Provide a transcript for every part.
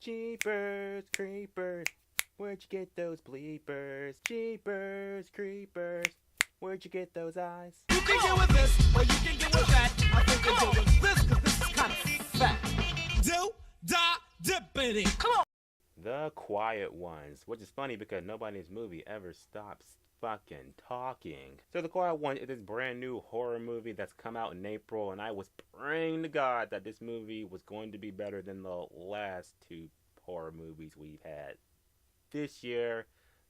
Jeepers creepers, where'd you get those bleepers? Jeepers creepers, where'd you get those eyes? You can get with this, or you can get with that. I think you do with this, cause this is kind of fat. Do, da, dippity. Come on. The Quiet Ones, which is funny because nobody in this movie ever stops fucking talking. So The Quiet Ones is this brand new horror movie that's come out in April, and I was praying to God that this movie was going to be better than the last two horror movies we've had this year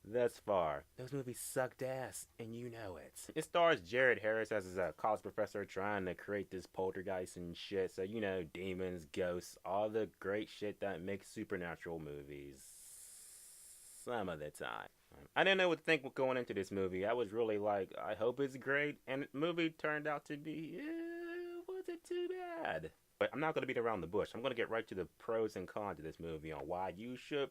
thus far. Those movies sucked ass, and you know it. It stars Jared Harris as a college professor trying to create this poltergeist and shit. So, you know, demons, ghosts, all the great shit that makes supernatural movies some of the time. I didn't know what to think going into this movie. I was really like, I hope it's great. And the movie turned out to be, wasn't too bad. But I'm not going to beat around the bush. I'm going to get right to the pros and cons of this movie on why you should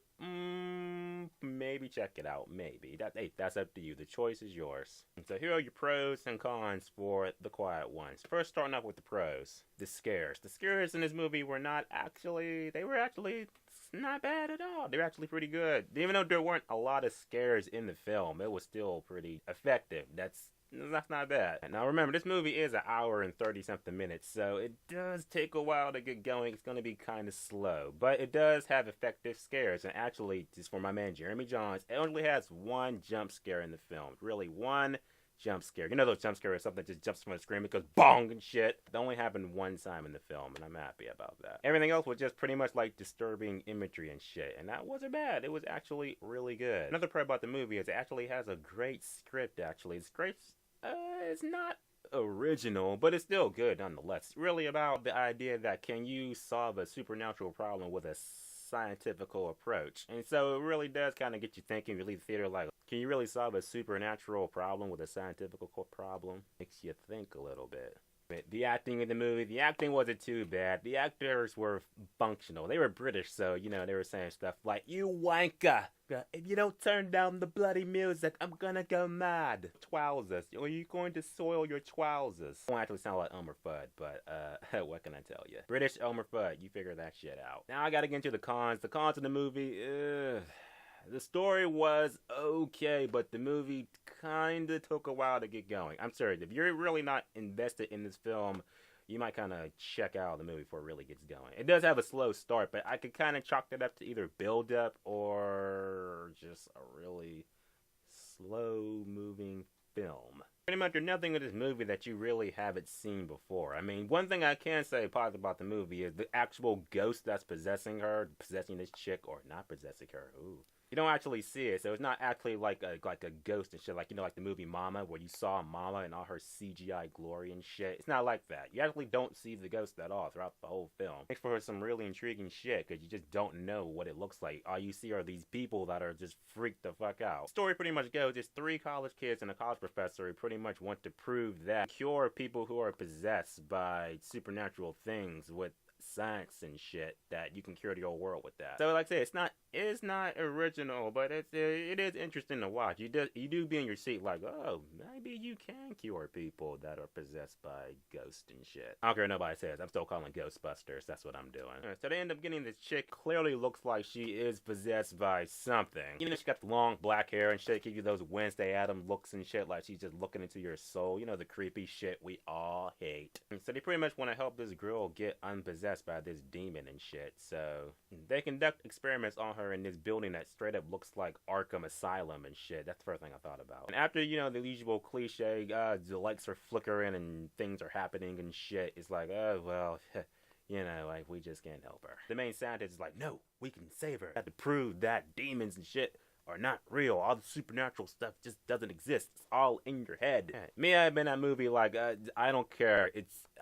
maybe check it out. Maybe. That's up to you. The choice is yours. So here are your pros and cons for The Quiet Ones. First, starting off with the pros. The scares. The scares in this movie were actually not bad at all. They're actually pretty good. Even though there weren't a lot of scares in the film, it was still pretty effective. That's not bad. Now remember, this movie is an hour and 30-something minutes, so it does take a while to get going. It's going to be kind of slow, but it does have effective scares. And actually, just for my man Jeremy Jahns, it only has one jump scare in the film. Really, one jump scare. You know those jump scares, something that just jumps from the screen because bong and shit. It only happened one time in the film, and I'm happy about that. Everything else was just pretty much like disturbing imagery and shit, and that wasn't bad. It was actually really good. Another pro about the movie is it actually has a great script, actually. It's great. It's not original, but it's still good nonetheless. It's really about the idea that can you solve a supernatural problem with a scientifical approach? And so it really does kind of get you thinking. You leave the theater like, can you really solve a supernatural problem with a scientific problem? Makes you think a little bit. The acting in the movie, the acting wasn't too bad. The actors were functional. They were British, so, you know, they were saying stuff like, you wanker, if you don't turn down the bloody music, I'm gonna go mad. Trousers, are you going to soil your trousers? I don't actually sound like Elmer Fudd, but, what can I tell you? British Elmer Fudd, you figure that shit out. Now I gotta get into the cons. The cons of the movie, the story was okay, but the movie kinda took a while to get going. I'm sorry, if you're really not invested in this film, you might kind of check out the movie before it really gets going. It does have a slow start, but I could kind of chalk that up to either build up or just a really slow moving film. Pretty much there's nothing in this movie that you really haven't seen before. I mean, one thing I can say positive about the movie is the actual ghost that's possessing this chick, or not possessing her. Ooh. You don't actually see it, so it's not actually like a ghost and shit, like, you know, like the movie Mama, where you saw Mama and all her CGI glory and shit. It's not like that. You actually don't see the ghost at all throughout the whole film. Makes for some really intriguing shit, because you just don't know what it looks like. All you see are these people that are just freaked the fuck out. The story pretty much goes, it's 3 college kids and a college professor who pretty much want to prove that cure people who are possessed by supernatural things with science and shit, that you can cure the whole world with that. So like I said, it's not original, but it is interesting to watch. You do be in your seat like, oh, maybe you can cure people that are possessed by ghosts and shit. I don't care what nobody says, I'm still calling Ghostbusters. That's what I'm doing. So they end up getting this chick, clearly looks like she is possessed by something. You know, she got the long black hair and shit, give you those Wednesday Addams looks and shit, like she's just looking into your soul. You know, the creepy shit we all hate. And so they pretty much want to help this girl get unpossessed by this demon and shit. So they conduct experiments on her in this building that straight up looks like Arkham Asylum and shit. That's the first thing I thought about. And after, you know, the usual cliche, the lights are flickering and things are happening and shit, it's like, oh, well, you know, like, we just can't help her. The main scientist is like, no, we can save her. We have to prove that demons and shit are not real. All the supernatural stuff just doesn't exist. It's all in your head. Me, I've been in that movie like, I don't care.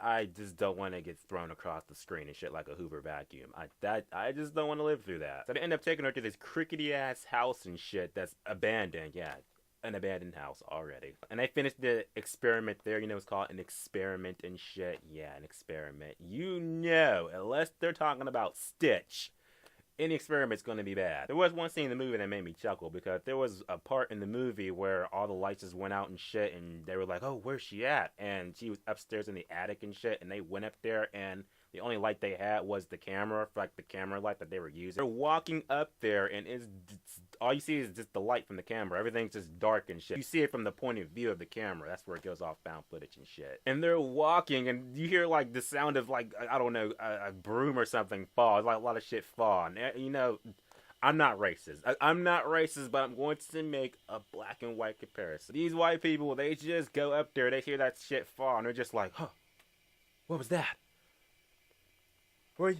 I just don't want to get thrown across the screen and shit like a Hoover vacuum. I just don't want to live through that. So they end up taking her to this crickety ass house and shit that's abandoned. Yeah, an abandoned house already. And they finished the experiment there. You know, it's called an experiment and shit. Yeah, an experiment. You know, unless they're talking about Stitch, any experiment's going to be bad. There was one scene in the movie that made me chuckle, because there was a part in the movie where all the lights just went out and shit, and they were like, oh, where's she at? And she was upstairs in the attic and shit, and they went up there, and The only light they had was the camera, like the camera light that they were using. They're walking up there, and it's all you see is just the light from the camera. Everything's just dark and shit. You see it from the point of view of the camera. That's where it goes off found footage and shit. And they're walking, and you hear like the sound of like, I don't know, a broom or something fall. It's like a lot of shit fall. And you know, I'm not racist. I'm not racist, but I'm going to make a black and white comparison. These white people, they just go up there, they hear that shit fall, and they're just like, huh, what was that? Where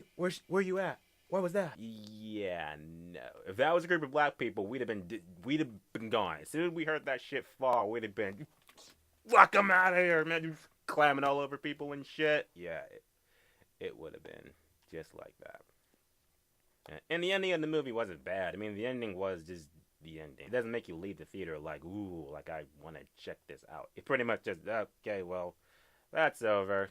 you at? What was that? Yeah, no. If that was a group of black people, we'd have been gone. As soon as we heard that shit fall, we'd have been, fuck them out of here, man. Clamming all over people and shit. Yeah, it would have been just like that. And the ending of the movie wasn't bad. I mean, the ending was just the ending. It doesn't make you leave the theater like, ooh, like I want to check this out. It pretty much just, okay, well, that's over.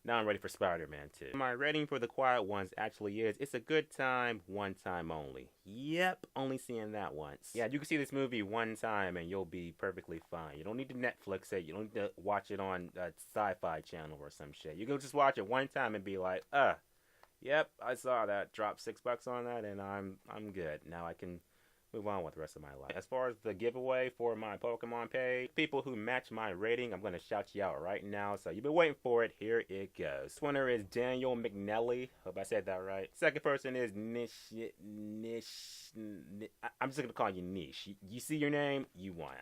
Now I'm ready for Spider-Man 2. My rating for The Quiet Ones actually is, it's a good time, one time only. Yep, only seeing that once. Yeah, you can see this movie one time and you'll be perfectly fine. You don't need to Netflix it. You don't need to watch it on a Sci-Fi Channel or some shit. You can just watch it one time and be like, yep, I saw that. Drop $6 on that, and I'm good. Now I can move on with the rest of my life. As far as the giveaway for my Pokemon page, people who match my rating, I'm going to shout you out right now. So you've been waiting for it. Here it goes. Winner is Daniel McNelly. Hope I said that right. Second person is I'm just going to call you Niche. You see your name, you won.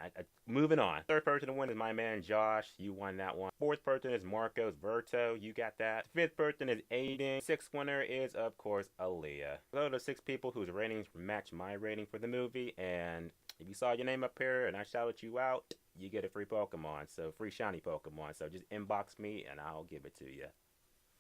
Moving on. Third person to win is my man Josh. You won that one. Fourth person is Marcos Verto. You got that. Fifth person is Aiden. Sixth winner is, of course, Aaliyah. Those are the 6 people whose ratings match my rating for the movie. And if you saw your name up here and I shouted you out, you get a free Pokemon. So free shiny Pokemon. So just inbox me and I'll give it to you.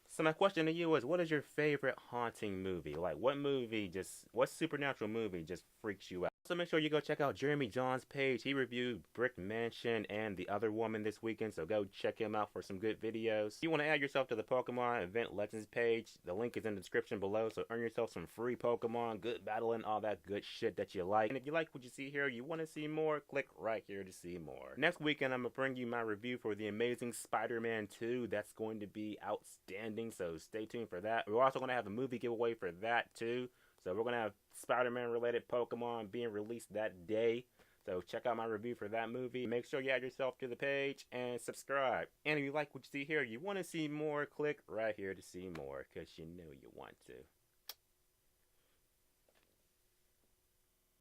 So my question to you is, what is your favorite haunting movie? Like, what supernatural movie just freaks you out? So make sure you go check out Jeremy John's page. He reviewed Brick Mansion and The Other Woman this weekend, so go check him out for some good videos. If you want to add yourself to the Pokemon Event Legends page, the link is in the description below, so earn yourself some free Pokemon, good battling, all that good shit that you like. And if you like what you see here, you want to see more, click right here to see more. Next weekend, I'm going to bring you my review for The Amazing Spider-Man 2. That's going to be outstanding, so stay tuned for that. We're also going to have a movie giveaway for that, too. So we're going to have Spider-Man related Pokemon being released that day. So check out my review for that movie. Make sure you add yourself to the page and subscribe. And if you like what you see here, you want to see more, click right here to see more, because you know you want to.